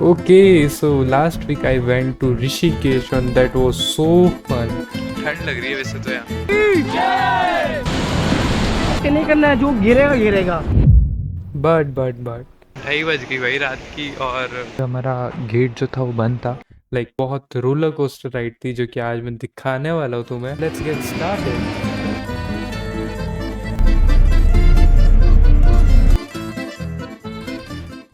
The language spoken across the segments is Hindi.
Okay, so last week I went to Rishikesh and that was so fun. ठंड लग रही है वैसे तो यहाँ। नहीं करना है, जो गिरेगा गिरेगा। But 2:30 बज गई भाई रात की और हमारा गेट जो था वो बंद था। लाइक बहुत रोलर कोस्टर राइड थी जो कि आज मैं दिखाने वाला हूँ तुम्हें। Let's get started.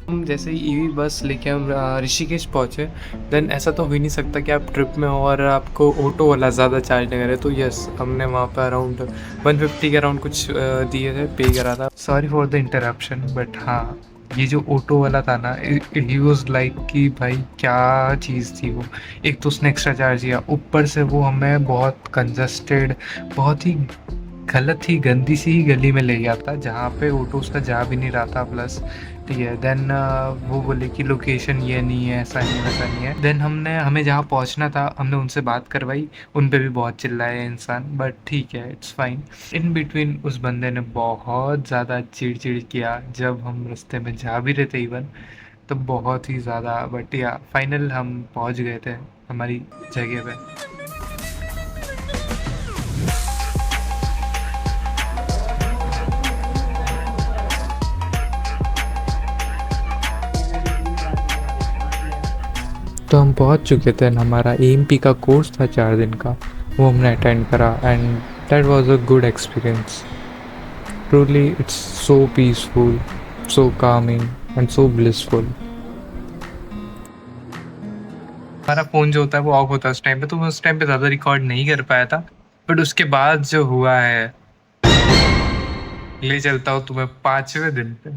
हम जैसे ही ईवी बस लेके हम ऋषिकेश पहुँचे, देन ऐसा तो हो ही नहीं सकता कि आप ट्रिप में हो और आपको ऑटो वाला ज़्यादा चार्ज नहीं करे। तो यस, हमने वहाँ पर अराउंड 150 के अराउंड कुछ दिए थे, पे करा था। Sorry for the interruption, but हाँ, ये जो ऑटो वाला था ना, ही वॉज लाइक कि भाई क्या चीज़ थी वो। एक तो उसने एक्स्ट्रा चार्ज किया, ऊपर से वो हमें बहुत कंजस्टेड, बहुत ही गलत ही गंदी सी ही गली में ले गया था जहाँ पे ऑटो उसका जा भी नहीं रहा था। प्लस ठीक है, देन वो बोले कि लोकेशन ये नहीं है, ऐसा नहीं वैसा नहीं है। देन हमें जहाँ पहुँचना था हमने उनसे बात करवाई, उन पे भी बहुत चिल्लाए इंसान, बट ठीक है, इट्स फाइन। इन बिटवीन उस बंदे ने बहुत ज़्यादा चिड़ किया जब हम रास्ते में जा भी रहे थे इवन, तो बहुत ही ज़्यादा। बट या फाइनल हम पहुँच गए थे हमारी जगह पे। तो हम पहुंच चुके थे, हमारा AMP का कोर्स था 4 दिन का, वो हमने अटेंड करा and that was a good experience. Truly it's so peaceful, so Kameng and so blissful. हमारा फ़ोन जो होता है वो ऑफ होता है उस टाइम पे, तो मैं उस टाइम पे ज़्यादा रिकॉर्ड नहीं कर पाया था। बट उसके बाद जो हुआ है, ले चलता हूँ तुम्हें 5वें दिन पे।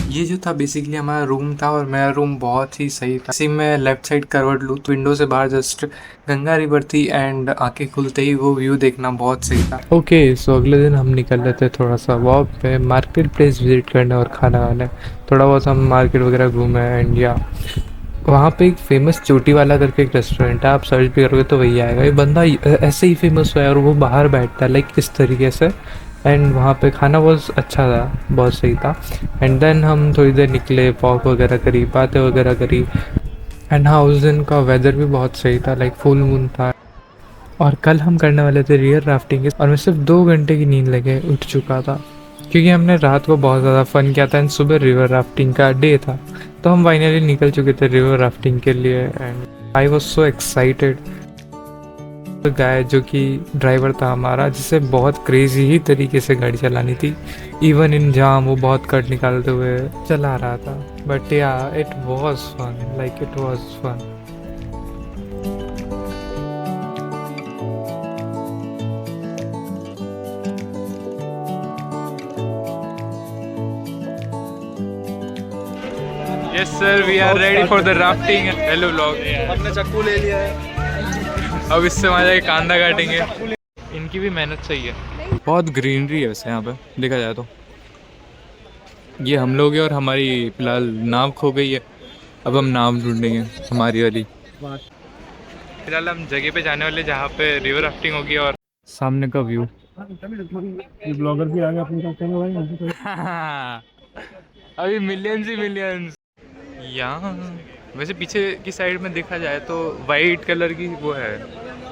ये जो था बेसिकली हमारा रूम था और मेरा रूम बहुत ही सही था। इसी में लेफ्ट साइड करवट लूँ तो विंडो से बाहर जस्ट गंगा रिवर थी एंड आंखें खुलते ही वो व्यू देखना बहुत सही था। ओके, सो अगले दिन हम निकल रहे थे थोड़ा सा वॉक पे, मार्केट प्लेस विजिट करने और खाना खाने। थोड़ा बहुत हम मार्केट वगैरह घूमे एंड या वहाँ पे एक फेमस चोटी वाला करके एक रेस्टोरेंट है, आप सर्च भी करोगे तो वही आएगा। ये बंदा ऐसे ही फेमस हुआ है और वो बाहर बैठता है लाइक इस तरीके से। एंड वहाँ पे खाना बहुत अच्छा था, बहुत सही था। एंड देन हम थोड़ी देर निकले, वॉक वगैरह करी, बातें वगैरह करी। एंड हाँ, उस दिन का वेदर भी बहुत सही था, लाइक फुल मून था। और कल हम करने वाले थे रिवर राफ्टिंग और मैं सिर्फ 2 घंटे की नींद लगे उठ चुका था, क्योंकि हमने रात को बहुत ज़्यादा फन किया था एंड सुबह रिवर राफ्टिंग का डे था। तो हम फाइनली निकल चुके थे रिवर राफ्टिंग के लिए and I was so excited. Guy जो कि ड्राइवर था हमारा, जिसे बहुत क्रेजी ही तरीके से गाड़ी चलानी थी, इवन इन जाम वो बहुत कट निकालते हुए चला रहा था। But yeah it was fun, like it was fun. Yes sir, we are ready for the rafting. Hello vlog. हमने चक्कू ले लिया है, अब इससे मजा है, कांदा काटेंगे। इनकी भी मेहनत सही है। बहुत ग्रीनरी है वैसे यहाँ पे देखा जाए तो। ये हम लोग हैं और हमारी फिलहाल नाव खो गई है, अब हम नाव ढूंढेंगे हमारी वाली। फिलहाल हम जगह पे जाने वाले जहाँ पे रिवर राफ्टिंग होगी और सामने का व्यू। ये ब्लॉगर भी आ गया अपने साथ में भाई। अभी मिलियंस ही मिलियंस। यहाँ वैसे पीछे की साइड में देखा जाए तो वाइट कलर की वो है,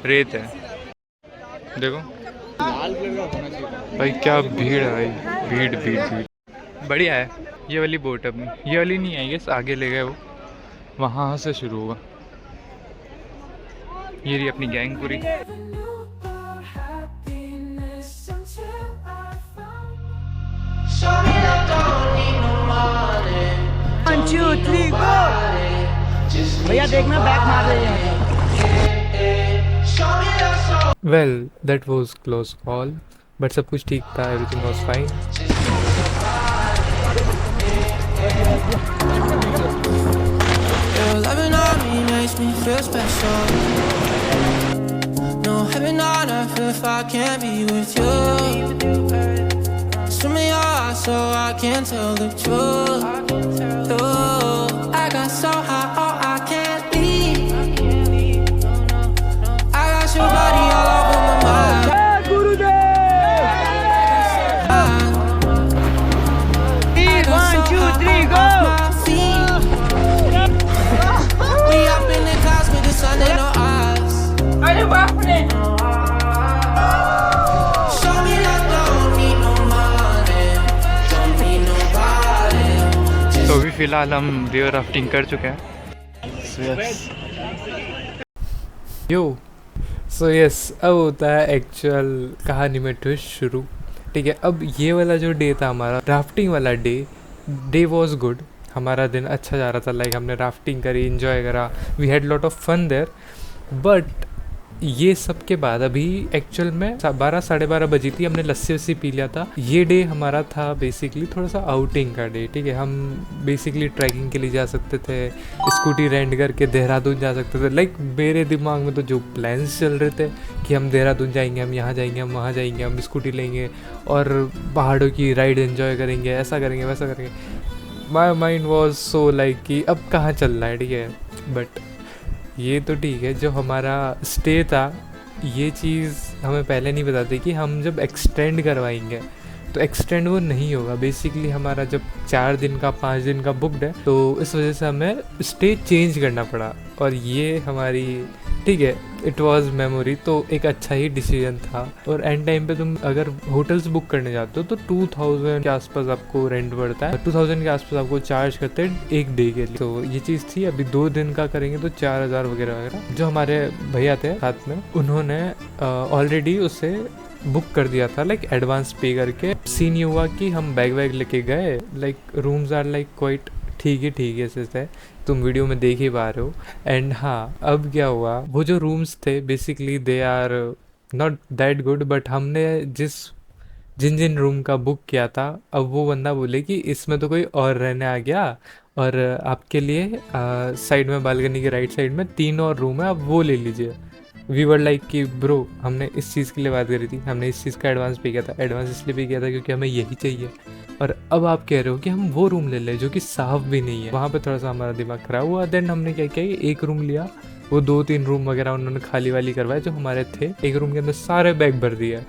रेत है, देखो भाई क्या भीड़ है भाई, भीड़ भीड़ भीड़। बढ़िया है। ये वाली बोट अपनी, ये वाली नहीं आई है, आगे ले गए वो, वहाँ से शुरू होगा। ये रही अपनी गैंग पूरी। 1 2 3 गो। भैया देखना, बैक मार रहे हैं। Well that was close call, but सब कुछ ठीक था, everything was fine. Loving on me makes me feel special. No heaven on earth if I can't be with you. Swim in your eyes so I can tell the truth. Ooh, I got so high, oh I can't leave. I got your body all over my mind. I got so high, 1 2 3 go. my feet. फिलहाल हम रिवर राफ्टिंग कर चुके हैं। यो सो यस, अब होता है एक्चुअल कहानी में ट्विस्ट शुरू। ठीक है, अब ये वाला जो डे था हमारा राफ्टिंग वाला डे वॉज गुड। हमारा दिन अच्छा जा रहा था, लाइक हमने राफ्टिंग करी, इन्जॉय करा, we had lot of fun there. But ये सब के बाद अभी एक्चुअल में 12 साढ़े 12 बजी थी, हमने लस्सी वस्सी पी लिया था। ये डे हमारा था बेसिकली थोड़ा सा आउटिंग का डे। ठीक है, हम बेसिकली ट्रैकिंग के लिए जा सकते थे, स्कूटी रेंट करके देहरादून जा सकते थे। लाइक मेरे दिमाग में तो जो प्लान्स चल रहे थे कि हम देहरादून जाएंगे, हम यहाँ जाएंगे, हम वहाँ जाएंगे, हम स्कूटी लेंगे और पहाड़ों की राइड एंजॉय करेंगे, ऐसा करेंगे वैसा करेंगे। My mind was so like कि अब कहाँ चल रहा है। ठीक है, बट ये तो ठीक है, जो हमारा स्टे था ये चीज़ हमें पहले नहीं बताती कि हम जब एक्सटेंड करवाएंगे तो एक्सटेंड वो नहीं होगा। बेसिकली हमारा जब 4 दिन का 5 दिन का बुकड है, तो इस वजह से हमें स्टे चेंज करना पड़ा। और ये हमारी ठीक है, इट वाज मेमोरी, तो एक अच्छा ही डिसीजन था। और एंड टाइम पे तुम अगर होटल्स बुक करने जाते हो तो 2000 के आसपास आपको रेंट पड़ता है, 2000 के आसपास आपको चार्ज करते हैं एक डे के लिए। तो ये चीज़ थी। अभी 2 दिन का करेंगे तो 4000 वगैरह वगैरह। जो हमारे भैया थे साथ में, उन्होंने ऑलरेडी उसे बुक कर दिया था, लाइक एडवांस पे करके। सीन ये हुआ कि हम बैग वैग लेके गए, like rooms are like quite ठीक है से तुम वीडियो में देख ही पा रहे हो। एंड हाँ, अब क्या हुआ, वो जो रूम्स थे basically they are not that good, but हमने जिन रूम का बुक किया था, अब वो बंदा बोले कि इसमें तो कोई और रहने आ गया और आपके लिए साइड में बालकनी के राइट साइड में 3 और रूम है, आप वो ले लीजिए। वी वर लाइक कि ब्रो, हमने इस चीज़ के लिए बात करी थी, हमने इस चीज़ का एडवांस पे किया था, एडवांस इसलिए पे किया था क्योंकि हमें यही चाहिए। और अब आप कह रहे हो कि हम वो रूम ले लें जो कि साफ भी नहीं है। वहाँ पे थोड़ा सा हमारा दिमाग खराब हुआ। देन हमने क्या किया कि एक रूम लिया, वो 2-3 रूम वगैरह उन्होंने खाली वाली करवाए जो हमारे थे। एक रूम के अंदर सारे बैग भर दिया।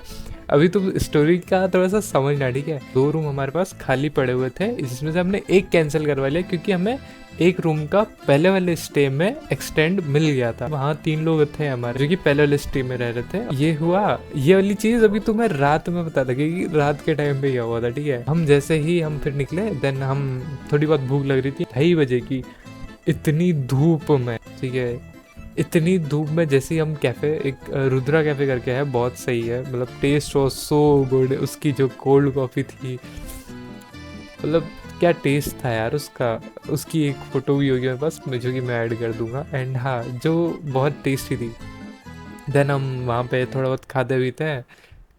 अभी तुम स्टोरी का थोड़ा सा समझना, ठीक है। 2 रूम हमारे पास खाली पड़े हुए थे, जिसमें से हमने एक कैंसिल करवा लिया क्योंकि हमें एक रूम का पहले वाले स्टे में एक्सटेंड मिल गया था। वहाँ 3 लोग थे हमारे जो कि पहले वाले स्टे में रह रहे थे। ये हुआ, ये वाली चीज अभी तुम्हें रात में बता था कि रात के टाइम पे क्या हुआ था। ठीक है, हम जैसे ही हम फिर निकले, देन हम थोड़ी बहुत भूख लग रही थी, 2:30 बजे की, इतनी धूप में, ठीक है, इतनी धूप में जैसे ही हम कैफ़े, एक रुद्रा कैफ़े करके है, बहुत सही है, मतलब टेस्ट वॉज सो गुड। उसकी जो कोल्ड कॉफ़ी थी, मतलब क्या टेस्ट था यार उसका। उसकी एक फ़ोटो भी होगी मेरे पास, जो कि मैं ऐड कर दूंगा। एंड हाँ, जो बहुत टेस्टी थी। देन हम वहाँ पे थोड़ा बहुत खाते पीते हैं।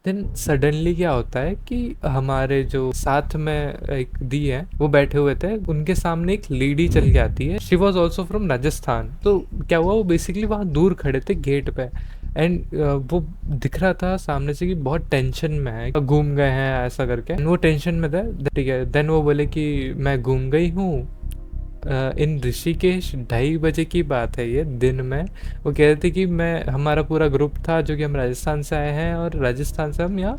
देन सडनली क्या होता है कि हमारे जो साथ में एक दी है, वो बैठे हुए थे, उनके सामने एक लेडी चल के आती है। She was also from Rajasthan. तो क्या हुआ, वो बेसिकली वहाँ दूर खड़े थे गेट पे, एंड वो दिख रहा था सामने से कि बहुत टेंशन में है, घूम गए हैं ऐसा करके, वो टेंशन में थे। ठीक है, देन वो बोले कि मैं घूम गई हूँ इन ऋषिकेश, 2:30 बजे की बात है ये, दिन में। वो कह रहे थे कि हमारा पूरा ग्रुप था जो कि हम राजस्थान से आए हैं, और राजस्थान से हम यहाँ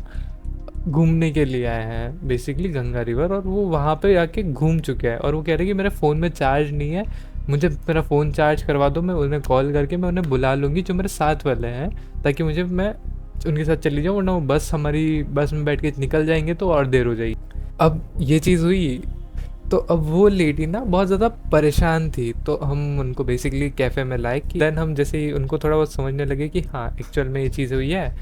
घूमने के लिए आए हैं, बेसिकली गंगा रिवर, और वो वहाँ पे आके घूम चुके हैं। और वो कह रहे कि मेरे फ़ोन में चार्ज नहीं है, मुझे मेरा फ़ोन चार्ज करवा दो, मैं उन्हें कॉल करके मैं उन्हें बुला लूँगी जो मेरे साथ वाले हैं, ताकि मैं उनके साथ चली जाऊँ, वरना वो हमारी बस में बैठ के निकल जाएंगे तो और देर हो जाएगी। अब ये चीज़ हुई, तो अब वो लेडी ना बहुत ज़्यादा परेशान थी, तो हम उनको बेसिकली कैफ़े में लाए कि देन हम जैसे ही उनको थोड़ा बहुत समझने लगे कि हाँ एक्चुअल में ये चीज़ हुई है,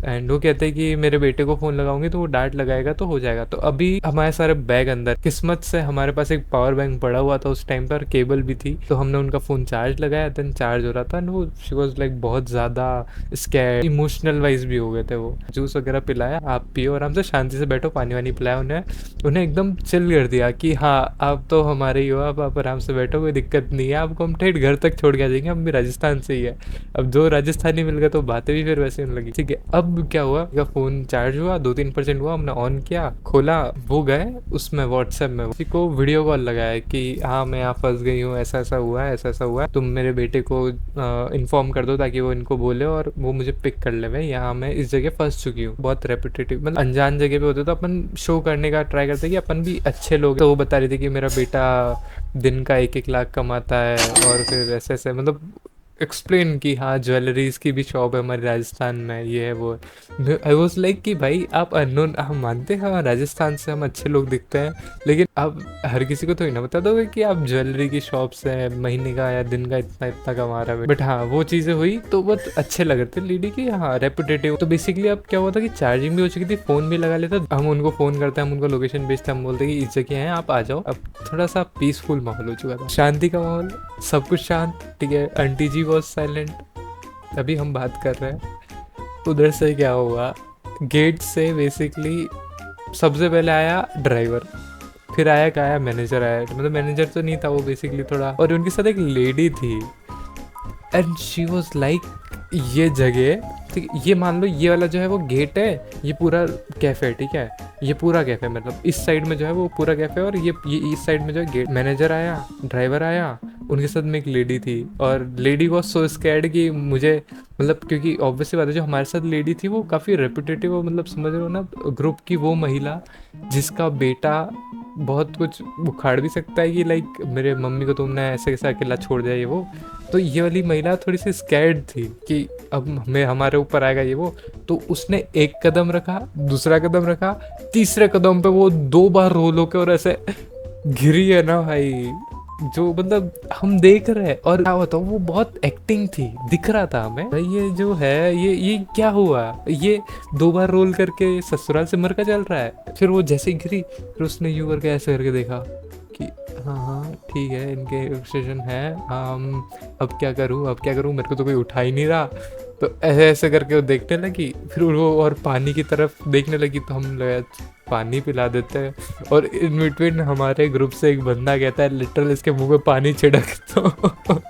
एंड वो कहते हैं कि मेरे बेटे को फ़ोन लगाऊंगी तो वो डांट लगाएगा तो हो जाएगा। तो अभी हमारे सारे बैग अंदर, किस्मत से हमारे पास एक पावर बैंक पड़ा हुआ था उस टाइम पर, केबल भी थी, तो हमने उनका फ़ोन चार्ज लगाया। देन चार्ज हो रहा था, एंड वो शी वॉज लाइक बहुत ज़्यादा स्कैर्ड, इमोशनल वाइज भी हो गए थे। वो जूस वगैरह पिलाया, आप पियो आराम से, शांति से बैठो, पानी वानी पिलाया उन्हें एकदम चिल कर दिया कि हाँ आप तो हमारे ही हो, आप आराम से बैठो, कोई दिक्कत नहीं है, आपको हम ठेठ घर तक छोड़ के आ जाएंगे, हम भी राजस्थान से ही है। अब जो राजस्थानी मिल गए तो बातें भी फिर वैसे होने लगी। ठीक है, अब क्या हुआ, का फ़ोन चार्ज हुआ, 2-3% हुआ, हमने ऑन किया, खोला, वो गए उसमें व्हाट्सएप में किसी को वीडियो कॉल लगाया कि हाँ मैं यहाँ फंस गई हूँ, ऐसा ऐसा हुआ है, ऐसा ऐसा हुआ है, तुम मेरे बेटे को इन्फॉर्म कर दो ताकि वो इनको बोले और वो मुझे पिक कर ले। मैं यहाँ मैं इस जगह फंस चुकी हूँ। बहुत रेपिटेटिव, मतलब अनजान जगह पे होते तो अपन शो करने का ट्राई करते कि अपन भी अच्छे लोग। तो वो बता रही थी कि मेरा बेटा दिन का 1-1 लाख कमाता है, और फिर ऐसे ऐसे, मतलब एक्सप्लेन कि हाँ ज्वेलरीज की भी शॉप है हमारे राजस्थान में, ये है वो है। आई वॉज लाइक कि भाई आप अननोन, हम मानते हैं हाँ राजस्थान से हम अच्छे लोग दिखते हैं, लेकिन आप हर किसी को तो ही ना बता दोगे कि आप ज्वेलरी की शॉप से महीने का या दिन का इतना इतना कमा रहा है। बट हाँ वो चीज़ें हुई तो बहुत अच्छे लग रहे थे लेडी की, हाँ रेपुटेटिव। तो बेसिकली अब क्या हुआ था कि चार्जिंग भी हो चुकी थी, फ़ोन भी लगा लेता, हम उनको फ़ोन करते हैं, हम उनको लोकेशन भेजते हैं, हम बोलते हैं कि इस जगह हैं आप आ जाओ। अब थोड़ा सा पीसफुल माहौल हो चुका था, शांति का माहौल, सब कुछ शांत, ठीक है। आंटी जी वॉज साइलेंट, अभी हम बात कर रहे हैं। उधर से क्या हुआ, गेट से बेसिकली सबसे पहले आया ड्राइवर, फिर आया मैनेजर आया, मतलब मैनेजर तो नहीं था वो, बेसिकली थोड़ा, और उनके साथ एक लेडी थी एंड शी वॉज लाइक ये जगह, ठीक है, ये मान लो ये वाला जो है वो गेट है, ये पूरा कैफे है, ठीक है, ये पूरा कैफे, मतलब इस साइड में जो है वो पूरा कैफे, और ये इस साइड में जो है गेट। मैनेजर आया, ड्राइवर आया, उनके साथ में एक लेडी थी, और लेडी वॉज सो स्कैर्ड कि मुझे, मतलब क्योंकि ऑब्वियसली बात है जो हमारे साथ लेडी थी वो काफ़ी रेपुटेटिव, मतलब समझ रहे हो ना, ग्रुप की वो महिला जिसका बेटा बहुत कुछ उखाड़ भी सकता है कि लाइक मेरे मम्मी को तुमने ऐसे कैसे अकेला छोड़ दिया ये वो। तो ये वाली महिला थोड़ी सी स्कैर्ड थी कि अब हमें हमारे ऊपर आएगा ये वो। तो उसने एक कदम रखा, दूसरा कदम रखा, तीसरे कदम पे वो 2 बार रोल होके और ऐसे गिरी है ना भाई, जो मतलब हम देख रहे हैं। और क्या होता, वो बहुत एक्टिंग थी, दिख रहा था हमें भाई ये जो है ये क्या हुआ, ये 2 बार रोल करके ससुराल से मर का चल रहा है। फिर वो जैसे ही गिरी, फिर उसने यूं करके ऐसे करके देखा कि हाँ हाँ ठीक है इनके स्टेशन है, अब क्या करूँ, मेरे को तो कोई उठा ही नहीं रहा। तो ऐसे ऐसे करके वो देखने लगी, फिर वो और पानी की तरफ देखने लगी, तो हम लगा पानी पिला देते हैं। और इन बिटवीन हमारे ग्रुप से एक बंदा कहता है लिटरल इसके मुंह में पानी छिड़क दो।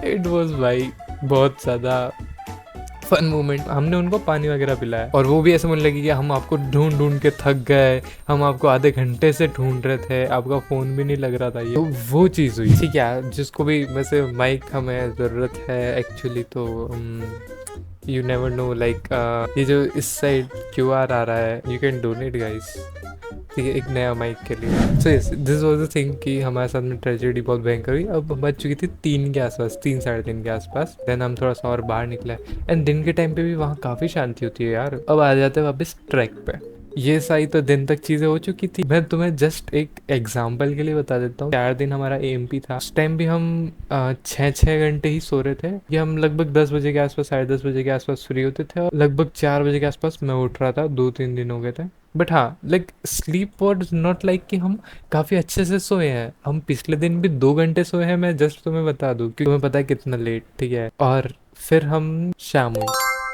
इट वाज भाई बहुत ज़्यादा फन मोमेंट। हमने उनको पानी वगैरह पिलाया, और वो भी ऐसे बोलने लगी कि हम आपको ढूंढ ढूंढ के थक गए, हम आपको आधे घंटे से ढूंढ रहे थे, आपका फ़ोन भी नहीं लग रहा था। ये तो वो चीज़ हुई, ठीक है। जिसको भी वैसे माइक हमें ज़रूरत है एक्चुअली, तो यू नेवर नो, लाइक ये जो इस साइड QR आ रहा है, यू कैन डोनेट गाइस, ठीक है, एक नया माइक के लिए। So yes, this was the thing कि हमारे साथ में ट्रेजेडी बहुत भयंकर हुई। अब बज चुकी थी 3 के आसपास, 3 साढ़े 3 के आसपास। देन हम थोड़ा सा और बाहर निकले, एंड दिन के टाइम पे भी वहाँ काफ़ी शांति होती है यार। अब आ जाते हैं वापस ट्रैक पे। ये सारी तो दिन तक चीज़ें हो चुकी थी। मैं तुम्हें जस्ट एक एग्जाम्पल के लिए बता देता हूँ। 4 दिन हमारा AMP था, उस टाइम भी हम 6 घंटे ही सो रहे थे। ये हम लगभग 10 बजे के आसपास, साढ़े 10 बजे के आसपास फ्री होते थे, और लगभग 4 बजे के आसपास मैं उठ रहा था। 2-3 दिन हो गए थे। बट हाँ, like sleep was not like कि हम काफ़ी अच्छे से सोए हैं। हम पिछले दिन भी 2 घंटे सोए हैं, मैं जस्ट तुम्हें बता दूँ, क्योंकि तुम्हें पता है कितना लेट, ठीक है। और फिर हम शाम हुई,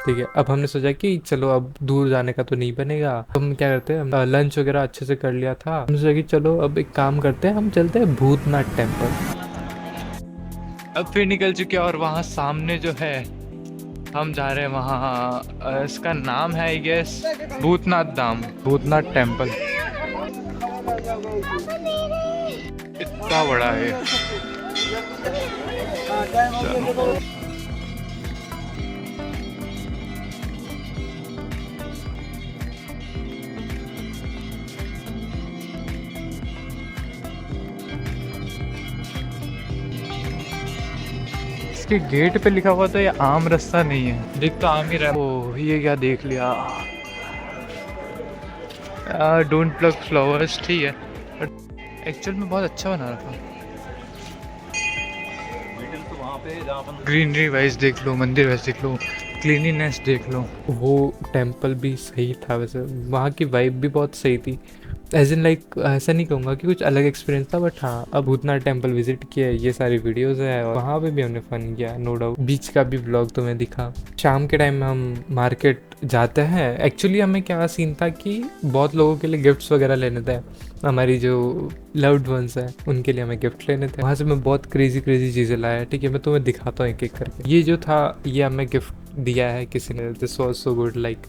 ठीक है। अब हमने सोचा कि चलो अब दूर जाने का तो नहीं बनेगा, तो हम क्या करते हैं, लंच वगैरह अच्छे से कर लिया था। हमने सोचा कि चलो अब एक काम करते हैं, हम चलते हैं भूतनाथ टेम्पल। अब फिर निकल चुके हैं, और वहाँ सामने जो है हम जा रहे हैं वहाँ, इसका नाम है I guess Bhootnath Dham, Bhootnath temple. इतना बड़ा है। चलो। इसके गेट पे लिखा हुआ था ये आम रास्ता नहीं है, देख तो आम ही रहा। ओह ये क्या देख लिया, डोंट प्लग फ्लावर्स, ठीक है, बट एक्चुअल में बहुत अच्छा बना रखा। ग्रीनरी वाइज देख लो, मंदिर वाइज देख लो, क्लीनिनेस देख लो। वो टेम्पल भी सही था वैसे, वहाँ की वाइब भी बहुत सही थी। एज इन लाइक ऐसा नहीं कहूँगा कि कुछ अलग एक्सपीरियंस था, बट हाँ अब भूतनाथ टेम्पल विजिट किया है, ये सारी वीडियोस है, और वहाँ पे भी हमने फन किया नो डाउट। बीच का भी ब्लॉग तुम्हें दिखा। शाम के टाइम में हम मार्केट जाते हैं। एक्चुअली हमें क्या सीन था कि बहुत लोगों के लिए गिफ्ट्स वगैरह लेने थे, हमारी जो लव्ड वंस है उनके लिए हमें गिफ्ट लेने थे। वहाँ से मैं बहुत क्रेजी चीज़ें लाया, ठीक है, मैं तुम्हें दिखाता हूँ एक एक करके। ये जो था ये हमें गिफ्ट दिया है किसी ने, this was so good, like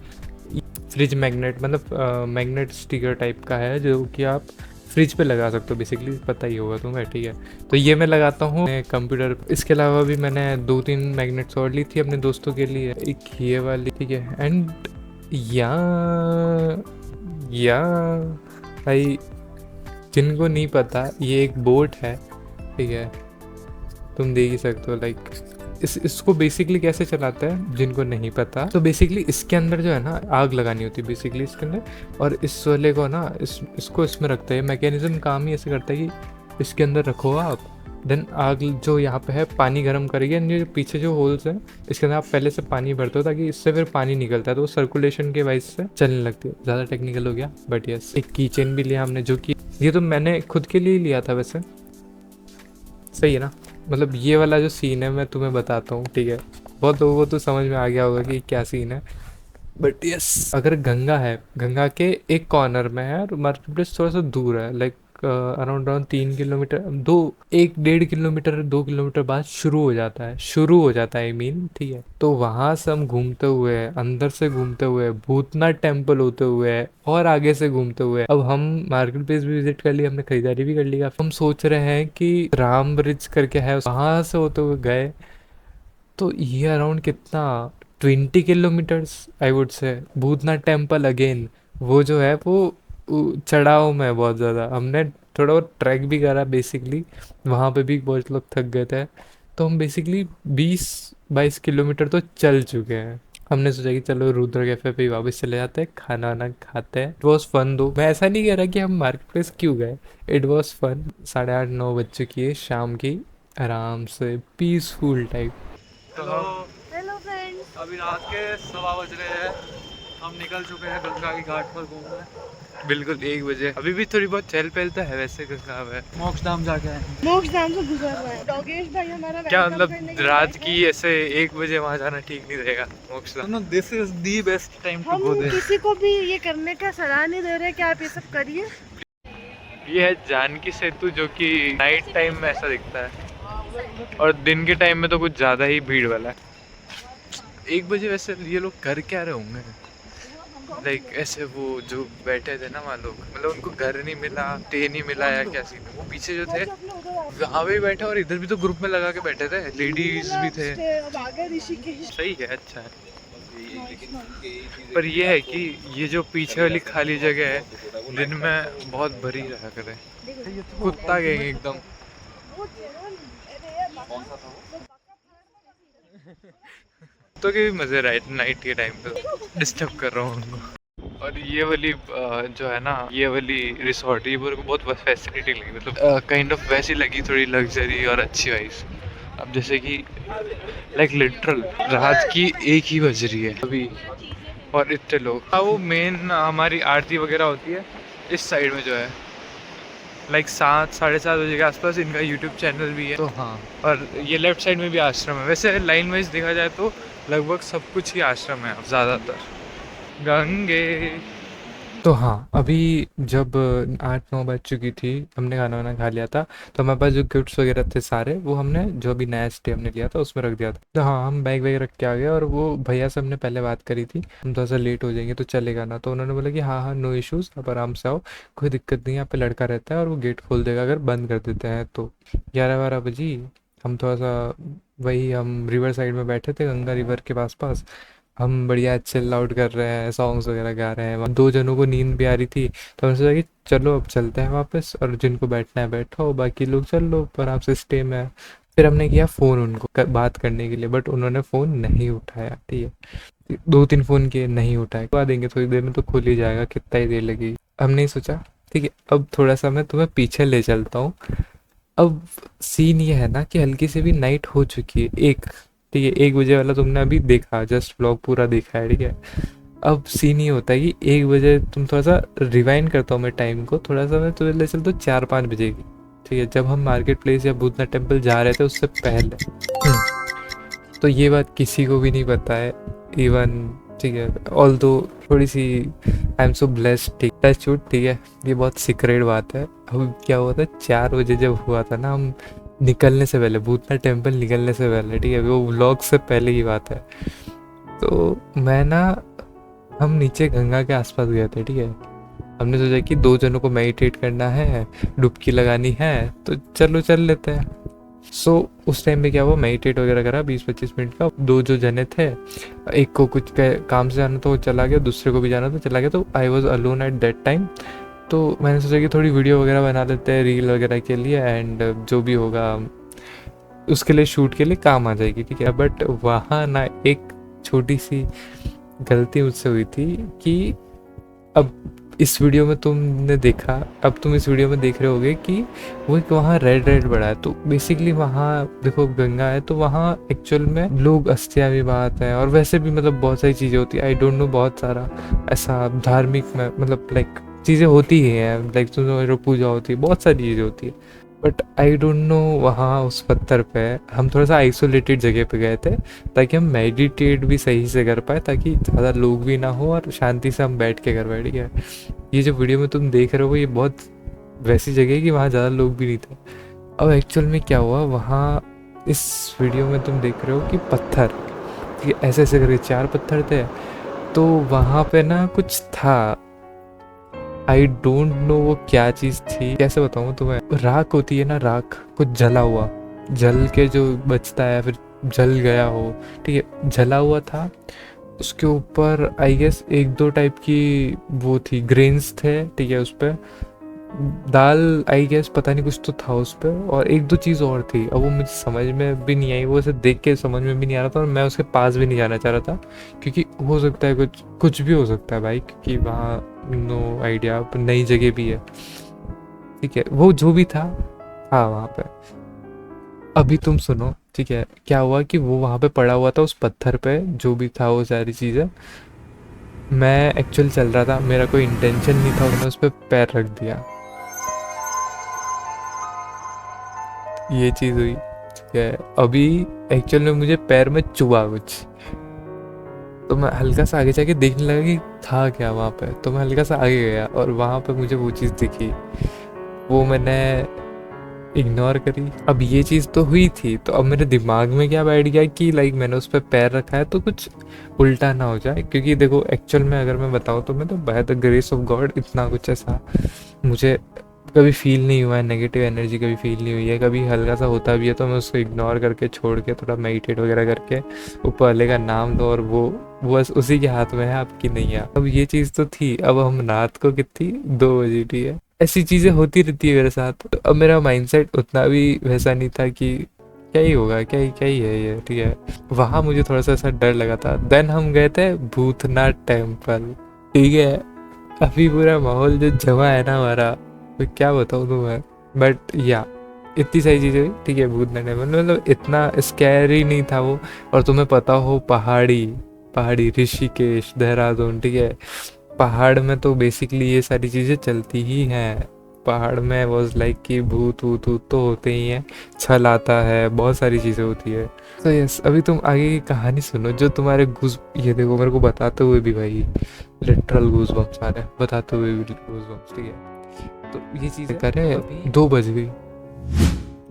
fridge magnet, मतलब मैग्नेट स्टिकर टाइप का है, जो कि आप फ्रिज पे लगा सकते हो, बेसिकली पता ही होगा तुम्हें, ठीक है। तो ये मैं लगाता हूँ कंप्यूटर। इसके अलावा भी मैंने 2-3 मैग्नेट्स और ली थी अपने दोस्तों के लिए, एक ये वाली, ठीक है। एंड या भाई जिनको नहीं पता, ये एक बोट है, ठीक है, तुम देख ही सकते हो। लाइक इसको बेसिकली कैसे चलाता है जिनको नहीं पता, तो बेसिकली इसके अंदर जो है ना आग लगानी होती है बेसिकली इसके अंदर, और इस वाले को ना इसको इसमें रखता है। मैकेनिज्म काम ही ऐसे करता है कि इसके अंदर रखो आप, देन आग जो यहाँ पे है पानी गर्म करेगी, एंड ये पीछे जो होल्स हैं इसके अंदर आप पहले से पानी भरते हो ताकि इससे फिर पानी निकलता है, तो वो सर्कुलेशन के वाइज से चलने लगती है। ज़्यादा टेक्निकल हो गया बट यस। एक की चेन भी लिया हमने, जो कि ये तो मैंने खुद के लिए ही लिया था वैसे, सही है ना। मतलब ये वाला जो सीन है मैं तुम्हें बताता हूँ, ठीक है, बहुत लोगों को तो समझ में आ गया होगा कि क्या सीन है, बट यस। अगर गंगा है, गंगा के एक कॉर्नर में है और मार्केट प्लेस थोड़ा सा दूर है, like around 3 kilometre, 1-1.5 kilometre 2 kilometre बाद शुरू हो जाता है, आई मीन, ठीक है। तो वहां से हम घूमते हुए, अंदर से घूमते हुए, भूतनाथ टेम्पल होते हुए और आगे से घूमते हुए, अब हम मार्केट प्लेस भी विजिट कर लिया, हमने खरीदारी भी कर ली। हम सोच रहे हैं कि राम ब्रिज करके है, वहां से होते हुए गए, तो ये अराउंड कितना 20 kilometres I would say. Bhootnath temple again वो जो है वो चढ़ाव में है बहुत ज़्यादा। हमने थोड़ा बहुत ट्रैक भी करा बेसिकली, वहाँ पे भी बहुत लोग थक गए थे, तो हम बेसिकली 20-22 किलोमीटर तो चल चुके हैं। हमने सोचा कि चलो रुद्र कैफ़े पे ही वापस चले जाते हैं, खाना वाना खाते हैं। इट वॉज फन दो, मैं ऐसा नहीं कह रहा कि हम मार्केट प्लेस क्यों गए, इट वॉज फन। 8:30-9 बज चुकी है शाम की, आराम से पीसफुल टाइप। हेलो फ्रेंड्स, अभी रात के 1:15 बज रहे हैं, हम निकल चुके हैं गंगा की घाट पर घूमने। बिल्कुल 1 बजे। अभी भी थोड़ी बहुत चहल पहल तो है वैसे गंगा में। मोक्षधाम जाके आए हैं। मोक्षधाम से गुजर रहा है डोगेश भाई हमारा। क्या मतलब रात की ऐसे 1 बजे वहाँ जाना ठीक नहीं रहेगा Mokshdham. No, this is the best time to go हम देयर। किसी को भी ये करने का सलाह नहीं दे रहे कि आप ये सब करिए। ये है जानकी सेतु, जो कि नाइट टाइम में ऐसा दिखता है, और दिन के टाइम में तो कुछ ज़्यादा ही भीड़ वाला है। 1 बजे वैसे ये लोग कर क्या रहे होंगे, लाइक ऐसे वो जो बैठे थे ना वहाँ लोग, मतलब उनको घर नहीं मिला, स्टे नहीं मिला या क्या सीन है। वो पीछे जो थे वहाँ भी बैठे, और इधर भी तो ग्रुप में लगा के बैठे थे, लेडीज भी थे। सही है, अच्छा है। पर ये है कि ये जो पीछे वाली खाली जगह है दिन में बहुत भरी रहा करे, कुत्ता गैंग एकदम। तो के भी मजे रहे नाइट के टाइम पे, डिस्टर्ब कर रहा हूँ उनको। और ये वाली जो है ना, ये वाली रिसोर्ट, ये मेरे को बहुत फैसिलिटी लगी, मतलब काइंड ऑफ वैसी लगी, थोड़ी लग्जरी और अच्छी वाइज। अब जैसे कि लाइक लिटरल रात की 1 ही बज रही है अभी, और इतने लोग। हाँ, वो मेन हमारी आरती वगैरह होती है इस साइड में जो है, लाइक 7-7:30 बजे के आसपास। इनका यूट्यूब चैनल भी है, तो हाँ। और ये लेफ्ट साइड में भी आश्रम है। वैसे लाइन वाइज देखा जाए तो लगभग सब कुछ ही आश्रम है ज़्यादातर। गंगे तो हाँ, अभी जब 8-9 बज चुकी थी, हमने खाना वाना खा लिया था, तो हमारे पास जो गिफ्ट्स वगैरह थे सारे, वो हमने जो अभी नया स्टे हमने लिया था उसमें रख दिया था। तो हाँ, हम बैग वैग रख के आ गए, और वो भैया से हमने पहले बात करी थी, हम थोड़ा सा लेट हो जाएंगे तो चलेगा ना, तो उन्होंने बोला कि हाँ हाँ नो इश्यूज़, आप आराम से आओ, कोई दिक्कत नहीं है, यहाँ पे लड़का रहता है और वो गेट खोल देगा अगर बंद कर देते हैं तो। 11-12 बजे हम थोड़ा सा वही, हम रिवर साइड में बैठे थे, गंगा रिवर के पास पास, हम बढ़िया चिल आउट कर रहे हैं, सॉन्ग्स वगैरह गा रहे हैं। 2 जनों को नींद भी आ रही थी, तो हमने सोचा कि चलो अब चलते हैं वापस, और जिनको बैठना है बैठो, बाकी लोग चल लो आराम से स्टे में। फिर हमने किया फ़ोन उनको बात करने के लिए, बट उन्होंने फ़ोन नहीं उठाया, ठीक है। 2-3 फ़ोन किए, नहीं उठाए। आ देंगे थोड़ी देर में तो खुल ही जाएगा, कितना ही देर लगेगी। हमने सोचा ठीक है, अब थोड़ा सा मैं तुम्हें पीछे ले चलता हूँ। अब सीन ये है ना कि हल्की से भी नाइट हो चुकी है, ठीक है, 1 बजे वाला तुमने अभी देखा, जस्ट व्लॉग पूरा देखा है, ठीक है। अब सीन ये होता है कि 1 बजे तुम थोड़ा सा रिवाइंड करता हूँ मैं टाइम को, थोड़ा सा मैं तुम्हें ले चलता हूँ 4-5 बजे की, ठीक है, जब हम मार्केट प्लेस या भूतनाथ टेम्पल जा रहे थे उससे पहले। तो ये बात किसी को भी नहीं पता है, इवन, ठीक है, ऑल दो थोड़ी सी आई एम सो ब्लेस्ड, ठीक, टच वुड, ठीक है, ये बहुत सीक्रेट बात है। अब क्या हुआ था, 4 बजे जब हुआ था ना, हम निकलने से पहले, भूतनाथ टेम्पल निकलने से पहले, ठीक है, वो व्लॉग से पहले की बात है, तो मैं ना, हम नीचे गंगा के आसपास गए थे, ठीक है। हमने सोचा कि 2 जनों को मेडिटेट करना है, डुबकी लगानी है, तो चलो चल लेते हैं। उस टाइम पे क्या हुआ, मेडिटेट वगैरह करा 20-25 मिनट का। 2 जो जने थे, एक को कुछ काम से जाना तो वो चला गया, दूसरे को भी जाना तो चला गया, तो I was alone at that time. तो मैंने सोचा कि थोड़ी वीडियो वगैरह बना लेते हैं रील वगैरह के लिए, एंड जो भी होगा उसके लिए शूट के लिए काम आ जाएगी, ठीक है। बट वहाँ ना एक छोटी सी गलती मुझसे हुई थी कि अब इस वीडियो में तुमने देखा, अब तुम इस वीडियो में देख रहे होगे कि वो एक वहाँ रेड रेड बड़ा है। तो बेसिकली वहाँ देखो गंगा है, तो वहाँ एक्चुअल में लोग अस्थियाँ भी बहाते हैं और वैसे भी मतलब बहुत सारी चीज़ें होती है। आई डोंट नो, बहुत सारा ऐसा धार्मिक में मतलब लाइक चीज़ें होती ही हैं, लाइक तुम पूजा होती है, बहुत सारी चीज़ें होती है। बट आई डोंट नो, वहाँ उस पत्थर पे हम थोड़ा सा आइसोलेटेड जगह पे गए थे ताकि हम मेडिटेट भी सही से कर पाए, ताकि ज़्यादा लोग भी ना हो और शांति से हम बैठ के कर बैठ गए। ये जो वीडियो में तुम देख रहे हो ये बहुत वैसी जगह है कि वहाँ ज़्यादा लोग भी नहीं थे। अब एक्चुअल में क्या हुआ वहाँ, इस वीडियो में तुम देख रहे हो कि पत्थर, ठीक है, ऐसे ऐसे करके 4 पत्थर थे। तो वहाँ पे ना कुछ था, आई डोंट नो वो क्या चीज़ थी, कैसे बताऊँ तुम्हें। राख होती है ना, राख, कुछ जला हुआ, जल के जो बचता है फिर जल गया हो, ठीक है, जला हुआ था। उसके ऊपर आई गेस 1-2 टाइप की वो थी, ग्रेन्स थे, ठीक है, उस पर दाल आई गेस, पता नहीं कुछ तो था उस पर, और 1-2 चीज़ और थी। अब वो मुझे समझ में भी नहीं आई, वो उसे देख के समझ में भी नहीं आ रहा था और मैं उसके पास भी नहीं जाना चाह रहा था, क्योंकि हो सकता है कुछ कुछ भी हो सकता है भाई, क्योंकि वहाँ नो आइडिया, नई जगह भी है, ठीक है। वो जो भी था हाँ वहाँ पे। अभी तुम सुनो, ठीक है, क्या हुआ कि वो वहाँ पे पड़ा हुआ था उस पत्थर पे, जो भी था वो सारी चीज़ें। मैं एक्चुअल चल रहा था, मेरा कोई इंटेंशन नहीं था, मैंने उस पर पैर रख दिया, ये चीज़ हुई, ठीक है। अभी एक्चुअल में मुझे पैर में चुभा कुछ, तो मैं हल्का सा आगे जाके देखने लगा कि था क्या वहाँ पे। तो मैं हल्का सा आगे गया और वहाँ पे मुझे वो चीज़ दिखी, वो मैंने इग्नोर करी। अब ये चीज़ तो हुई थी, तो अब मेरे दिमाग में क्या बैठ गया कि लाइक मैंने उस पर पैर रखा है तो कुछ उल्टा ना हो जाए, क्योंकि देखो एक्चुअल में अगर मैं बताऊँ तो मैं तो by the grace of God इतना कुछ ऐसा मुझे कभी फील नहीं हुआ है, नेगेटिव एनर्जी कभी फील नहीं हुई है। कभी हल्का सा होता भी है तो मैं उसको इग्नोर करके छोड़ के थोड़ा मेडिटेट वगैरह करके ऊपर वाले का नाम लो, और वो बस उसी के हाथ में है, आपकी नहीं है। अब ये चीज़ तो थी, अब हम रात को कितनी 2 बजे, ठीक है, ऐसी चीज़ें होती रहती है मेरे साथ। तो अब मेरा माइंडसेट उतना भी वैसा नहीं था कि क्या ही होगा, क्या ही है ये, ठीक है। वहाँ मुझे थोड़ा सा ऐसा डर लगा था। देन हम गए थे भूतनाथ टेम्पल, ठीक है। अभी पूरा माहौल जो जमा है ना हमारा, मैं क्या बताऊँ तुम्हें, बट या इतनी सारी चीज़ें हुई, ठीक है। भूतनाथ टेम्पल मतलब इतना स्कैरी नहीं था वो। और तुम्हें पता हो पहाड़ी पहाड़ी ऋषिकेश, देहरादून, ठीक है, पहाड़ में तो बेसिकली ये सारी चीज़ें चलती ही हैं। पहाड़ में वॉज लाइक कि भूत वूत वूत तो होते ही हैं, छल आता है, बहुत सारी चीज़ें होती है। तो यस, अभी तुम आगे की कहानी सुनो जो तुम्हारे घुस, ये देखो मेरे को बताते हुए भी भाई लिटरल घूस बम्स आ रहे हैं, बताते हुए भी घूस बम्स, ठीक है। तो ये चीज़ करे 2 बज गई,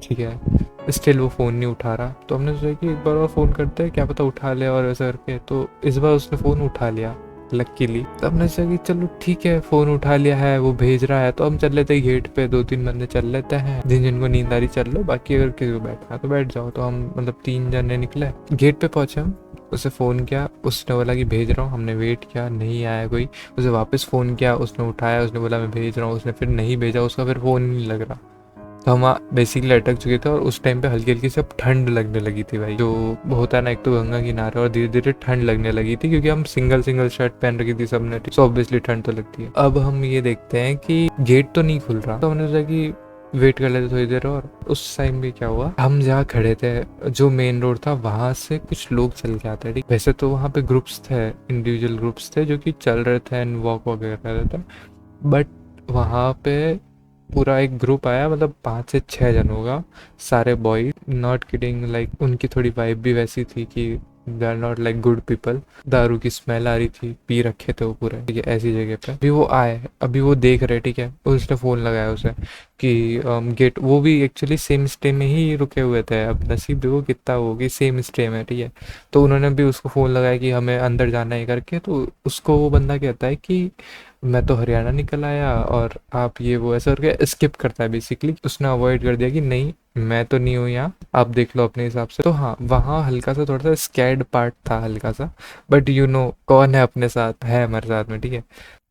ठीक है, स्टिल वो फ़ोन नहीं उठा रहा। तो हमने सोचा कि एक बार और फ़ोन करते हैं, क्या पता उठा ले, और वैसा करके। तो इस बार उसने फ़ोन उठा लिया लकीली। तो हमने सोचा कि चलो ठीक है, फ़ोन उठा लिया है, वो भेज रहा है, तो हम चल लेते हैं गेट पे, 2-3 बंदे चल लेते हैं, जिनको नींद आ रही चल लो, बाकी अगर किसी को बैठना है तो बैठ जाओ। तो हम मतलब 3 जने निकले, गेट पे पहुँचे, हम उसे फ़ोन किया, उसने बोला कि भेज रहा हूँ। हमने वेट किया, नहीं आया कोई। उसे वापस फ़ोन किया, उसने उठाया, उसने बोला मैं भेज रहा हूँ, उसने फिर नहीं भेजा, उसका फिर फ़ोन नहीं लग रहा। तो हम बेसिकली अटक चुके थे और उस टाइम पे हल्की हल्की से अब ठंड लगने लगी थी भाई, जो होता है ना, एक तो गंगा किनारे, और धीरे धीरे ठंड लगने लगी थी, क्योंकि हम सिंगल शर्ट पहन रखी थी सबने, तो ऑब्वियसली ठंड तो लगती है। अब हम ये देखते हैं कि गेट तो नहीं खुल रहा, तो हमने सोचा कि वेट कर लेते थोड़ी देर। और उस टाइम भी क्या हुआ, हम जहाँ खड़े थे, जो मेन रोड था, वहां से कुछ लोग चल के आते थे। वैसे तो वहाँ पे ग्रुप्स थे, इंडिविजुअल ग्रुप्स थे जो कि चल रहे थे एंड वॉक वगैरह कर रहे थे, बट वहाँ पे पूरा एक ग्रुप आया, मतलब 5 से 6 जनों का, सारे बॉय, नॉट किडिंग, लाइक उनकी थोड़ी वाइब भी वैसी थी कि they are not like good people. दारू की स्मेल आ रही थी, पी रखे थे वो पूरे, ठीक है, ऐसी जगह पे। अभी वो आए, अभी वो देख रहे, ठीक है, उसने फ़ोन लगाया उसे कि गेट, वो भी एक्चुअली सेम स्टे में ही रुके हुए थे। अब नसीब देखो कितना होगी, सेम स्टे में, ठीक है। तो उन्होंने भी उसको फ़ोन लगाया कि हमें अंदर जाना है करके। तो उसको वो बंदा कहता है कि मैं तो हरियाणा निकल आया और आप ये वो ऐसा करके स्किप करता है बेसिकली। उसने अवॉइड कर दिया कि नहीं मैं तो नहीं हूँ यहाँ, आप देख लो अपने हिसाब से। तो हाँ, वहाँ हल्का सा थोड़ा सा स्कैर्ड पार्ट था, हल्का सा, बट यू नो कौन है अपने साथ, है हमारे साथ में, ठीक है।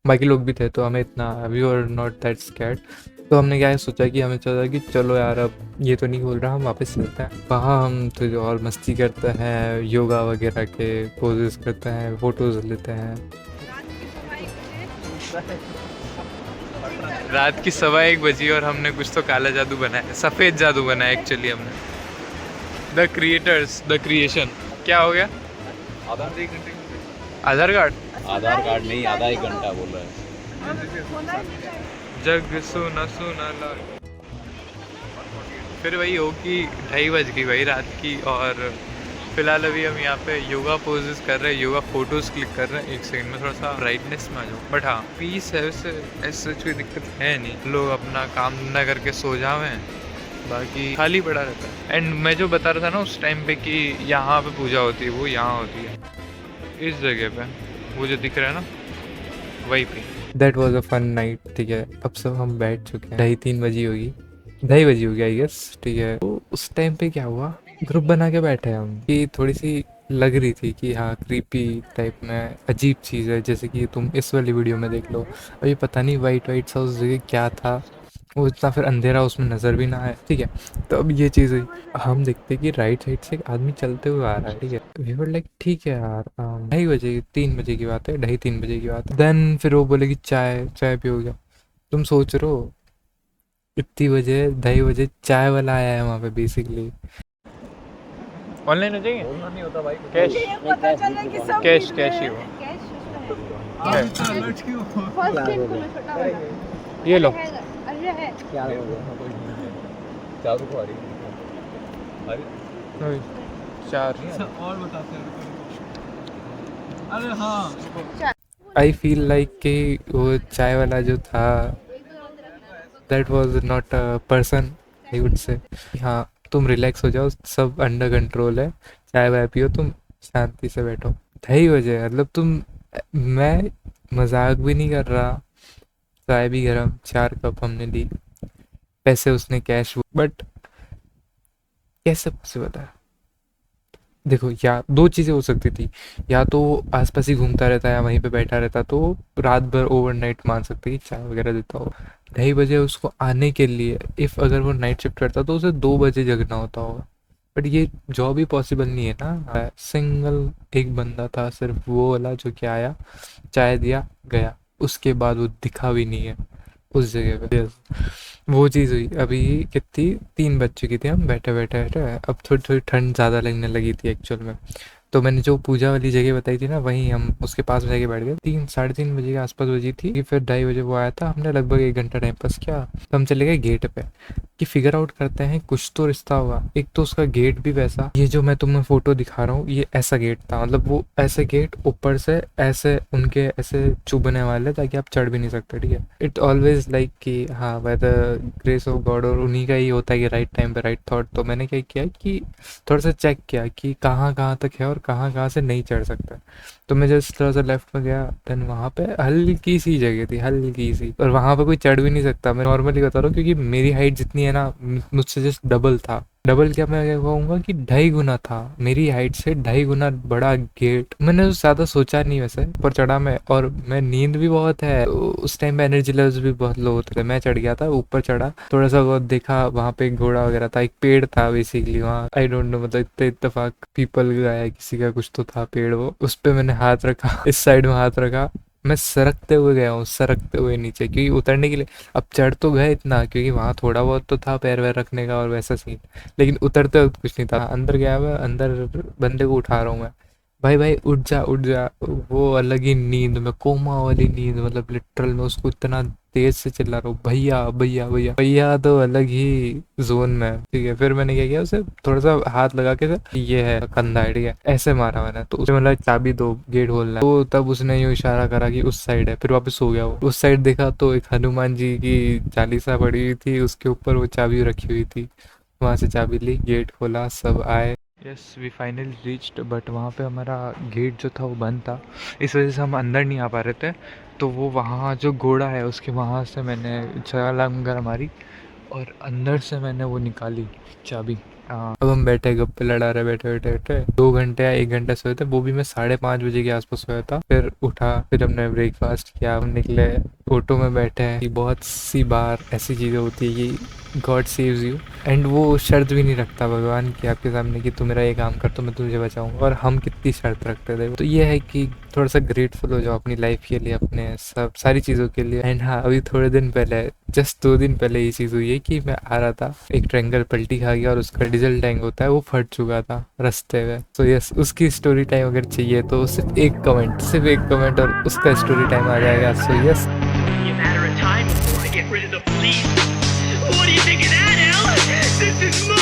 बाकी लोग भी थे तो हमें इतना we were not that scared. तो हमने क्या सोचा कि हमें सोचा कि चलो यार अब ये तो नहीं बोल रहा, हम वापस चलते हैं। वहाँ हम तो और मस्ती करते हैं, योगा वगैरह के पोजेस करते हैं, फोटोज लेते हैं। रात की 1:15 बजी और हमने कुछ तो काला जादू बनाया, सफ़ेद जादू बनाया एक्चुअली हमने। The creators, the creation. क्या हो गया? आधार कार्ड? आधार कार्ड नहीं, आधा एक घंटा बोल रहा है। जग सुना सुना ला। फिर वही हो कि 2:30 बज गई भाई रात की, और फिलहाल अभी हम यहाँ पे योगा पोजेस कर रहे हैं, योगा फोटोज क्लिक कर रहे हैं। एक सेकंड में थोड़ा सा ब्राइटनेस में आ जाओ। बट हाँ, पीस है, वैसे ऐसे कोई दिक्कत है नहीं। लोग अपना काम धंधा करके सो जावे हैं, बाकी खाली पड़ा रहता है। एंड मैं जो बता रहा था ना उस टाइम पे कि यहाँ पे पूजा होती है, वो यहाँ होती है इस जगह पे, वो जो दिख रहा है ना वहीं पे। That was a fun night. ठीक है, अब सब हम बैठ चुके हैं, 2:30 बजी होगी, 2:30 बजी होगी आई गेस। ठीक है, तो उस टाइम पे क्या हुआ, ग्रुप बना के बैठे हम कि थोड़ी सी लग रही थी कि हाँ क्रीपी टाइप में अजीब चीज़ है। जैसे कि तुम इस वाली वीडियो में देख लो, अभी पता नहीं वाइट वाइट सा उस जगह क्या था, वो इतना फिर अंधेरा उसमें नज़र भी ना आए। ठीक है, तो अब ये चीज़ हुई, हम देखते कि राइट साइड से एक आदमी चलते हुए आ रहा है। ठीक है, वी वर लाइक ठीक है यार, 2:30 बजे 3 बजे की बात है, 2:30-3 बजे की बात है। देन फिर वो बोले कि चाय चाय पियोगे। तुम सोच रहे हो इतनी बजे 2:30 बजे चाय वाला आया है वहाँ पे बेसिकली। ऑनलाइन हो जाएंगे? नहीं होता भाई। कैश कैश कैश ही हो। ये लो। क्या हो गया? चालू को आ रही है। अरे 4 और बताते हैं। अरे हाँ, आई फील लाइक कि वो चाय वाला जो था that was not a person, I would say. हाँ तुम रिलैक्स हो जाओ, सब अंडर कंट्रोल है, चाय वाय पियो, तुम शांति से बैठो। 2:30 बजे मतलब तुम, मैं मजाक भी नहीं कर रहा। चाय भी गरम, 4 कप हमने ली, पैसे उसने कैश। बट कैसे पॉसिबल है? देखो, या दो चीज़ें हो सकती थी, या तो वो आसपास ही घूमता रहता है या वहीं पे बैठा रहता, तो रात भर ओवरनाइट मान सकते कि चाय वगैरह देता हो। 2:30 बजे उसको आने के लिए, इफ़ अगर वो नाइट शिफ्ट करता तो उसे 2 बजे जगना होता होगा। बट ये जॉब ही पॉसिबल नहीं है ना। सिंगल एक बंदा था सिर्फ, वो वाला जो कि आया, चाय दिया, गया, उसके बाद वो दिखा भी नहीं है उस जगह पे। वो चीज़ हुई। अभी कितनी 3 बज चुकी थी, हम बैठे बैठे बैठे, अब थोड़ी थोड़ी ठंड ज़्यादा लगने लगी थी एक्चुअल में। तो मैंने जो पूजा वाली जगह बताई थी ना, वहीं हम उसके पास जाके बैठ गए। 3-3:30 बजे के आसपास बजी थी। फिर 2:30 बजे वो आया था, हमने लगभग 1 घंटा टाइम पास किया। तो हम चले गए गेट पे कि फिगर आउट करते हैं, कुछ तो रिश्ता होगा। एक तो उसका गेट भी वैसा, ये जो मैं तुम्हें फोटो दिखा रहा हूँ ये ऐसा गेट था, मतलब वो ऐसे गेट ऊपर से ऐसे उनके ऐसे चुभने वाले ताकि आप चढ़ भी नहीं सकते। ठीक है, इट ऑलवेज लाइक कि हाँ by the grace of God, और उन्हीं का ही होता है कि राइट टाइम पे राइट थॉट। तो मैंने क्या किया कि थोड़ा सा चेक किया कि कहाँ कहाँ तक है और कहाँ कहाँ से नहीं चढ़ सकता। तो मैं जस्ट थोड़ा सा लेफ्ट में गया, देन वहाँ पे हल्की सी जगह थी, हल्की सी, और वहाँ पे कोई चढ़ भी नहीं सकता। मैं नॉर्मली बता रहा हूँ क्योंकि मेरी हाइट जितनी है ना, मुझसे जस्ट डबल था। डबल क्या, मैं क्या कहूँगा कि 2.5 गुना था मेरी हाइट से, 2.5 गुना बड़ा गेट। मैंने ज़्यादा सोचा नहीं वैसे, पर चढ़ा मैं, और मैं नींद भी बहुत है तो उस टाइम पे एनर्जी लेवल्स भी बहुत लो होते थे। मैं चढ़ गया था, ऊपर चढ़ा, थोड़ा सा बहुत देखा, वहाँ पे एक घोड़ा वगैरह था, एक पेड़ था बेसिकली वहाँ, आई डोंट नो, मतलब इतने इत्तेफाक पीपल का है किसी का कुछ तो था पेड़, वो उस पर मैंने हाथ रखा, इस साइड में हाथ रखा, मैं सरकते हुए गया हूँ, सरकते हुए नीचे, क्योंकि उतरने के लिए अब चढ़ तो गए इतना, क्योंकि वहाँ थोड़ा बहुत तो था पैर वैर रखने का और वैसा सीन, लेकिन उतरते वक्त कुछ नहीं था। अंदर गया मैं, अंदर बंदे को उठा रहा हूँ मैं, भाई भाई उठ जा उठ जा। वो अलग ही नींद में, कोमा वाली नींद, मतलब लिटरल में उसको इतना तेज से चिल्ला रहा हूँ, भैया भैया भैया भैया, तो अलग ही जोन में है। ठीक है, फिर मैंने क्या किया, उसे थोड़ा सा हाथ लगा के, ये है कंधा है, ठीक है, ऐसे मारा मैंने, तो उसे मतलब चाबी दो, गेट खोलना है। तो तब उसने यूँ इशारा करा कि उस साइड है, फिर वापस सो गया वो। उस साइड देखा तो एक हनुमान जी की चालीसा पड़ी हुई थी, उसके ऊपर वो चाबी रखी हुई थी, वहाँ से चाबी ली, गेट खोला, सब आए। Yes, we finally reached, but वहाँ पे हमारा गेट जो था वो बंद था, इस वजह से हम अंदर नहीं आ पा रहे थे। तो वो वहाँ जो घोड़ा है उसके वहाँ से मैंने छलांग मारी और अंदर से मैंने वो निकाली चाबी। अब हम बैठे गप्पे लड़ा रहे बैठे बैठे बैठे 2 घंटे या 1 घंटा सोए थे, वो भी मैं 5:30 बजे के आसपास सोया था। फिर उठा, फिर हमने ब्रेकफास्ट किया, हम निकले, ऑटो में बैठे हैं कि बहुत सी बार ऐसी चीज़ें होती है कि गॉड सेव्स यू, एंड वो शर्त भी नहीं रखता भगवान कि आपके सामने कि तू मेरा ये काम कर तो मैं तुझे बचाऊंगा, और हम कितनी शर्त रखते थे। तो ये है कि थोड़ा सा ग्रेटफुल हो जाओ अपनी लाइफ के लिए, अपने सब सारी चीज़ों के लिए। एंड हाँ, अभी थोड़े दिन पहले, जस्ट 2 दिन पहले ये चीज़ हुई है कि मैं आ रहा था, एक ट्रैंकर पलटी खा गया और उसका डीजल टैंक होता है वो फट चुका था रास्ते में। तो यस, उसकी स्टोरी टाइम अगर चाहिए तो सिर्फ एक कमेंट और उसका स्टोरी टाइम आ जाएगा। So yes, Only a matter of time before I get rid of the police. What do you think of that, Al? This is